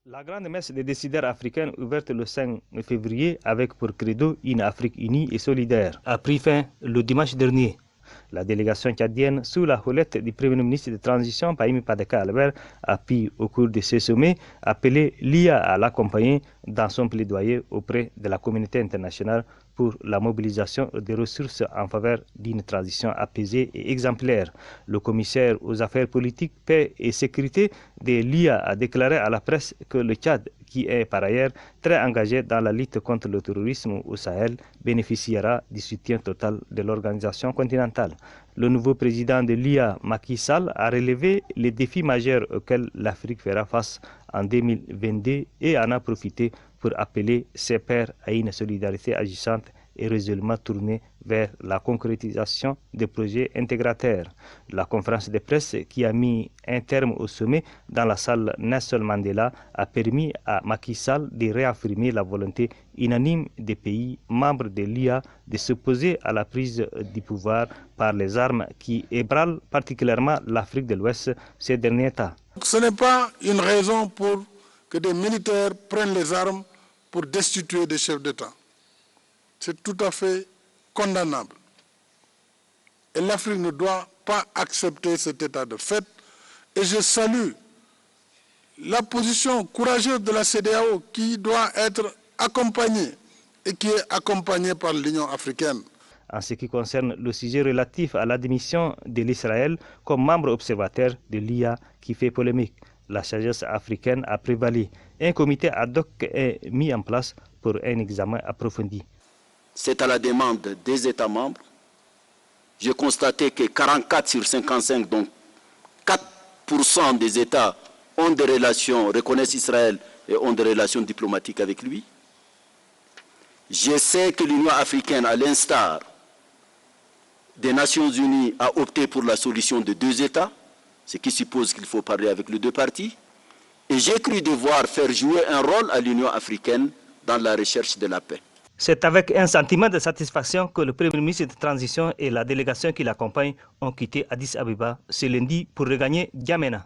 La grande messe des décideurs africains ouverte le 5 février avec pour credo une Afrique unie et solidaire a pris fin le dimanche dernier. La délégation tchadienne, sous la houlette du Premier ministre de transition Pahimi Padeka Albert, a pu, au cours de ce sommet, appeler l'IA à l'accompagner dans son plaidoyer auprès de la communauté internationale pour la mobilisation des ressources en faveur d'une transition apaisée et exemplaire. Le commissaire aux affaires politiques, paix et sécurité de l'IA a déclaré à la presse que le Tchad, qui est par ailleurs très engagé dans la lutte contre le terrorisme au Sahel, bénéficiera du soutien total de l'organisation continentale. Le nouveau président de l'IA, Macky Sall, a relevé les défis majeurs auxquels l'Afrique fera face en 2022 et en a profité pour appeler ses pairs à une solidarité agissante et résolument tournée vers la concrétisation des projets intégrateurs. La conférence de presse qui a mis un terme au sommet dans la salle Nelson Mandela a permis à Macky Sall de réaffirmer la volonté unanime des pays membres de l'IA de s'opposer à la prise du pouvoir par les armes qui ébranlent particulièrement l'Afrique de l'Ouest ces derniers temps. Ce n'est pas une raison pour que des militaires prennent les armes pour destituer des chefs d'État. C'est tout à fait condamnable. Et l'Afrique ne doit pas accepter cet état de fait. Et je salue la position courageuse de la CEDEAO qui doit être accompagnée et qui est accompagnée par l'Union africaine. En ce qui concerne le sujet relatif à l'admission de l'Israël comme membre observateur de l'IA qui fait polémique, la sagesse africaine a prévalu. Un comité ad hoc est mis en place pour un examen approfondi. C'est à la demande des États membres. J'ai constaté que 44 sur 55, donc 4% des États ont des relations, reconnaissent Israël et ont des relations diplomatiques avec lui. Je sais que l'Union africaine, à l'instar des Nations unies, a opté pour la solution de deux États, ce qui suppose qu'il faut parler avec les deux parties. Et j'ai cru devoir faire jouer un rôle à l'Union africaine dans la recherche de la paix. C'est avec un sentiment de satisfaction que le Premier ministre de transition et la délégation qui l'accompagne ont quitté Addis Abeba ce lundi pour regagner N'Djamena.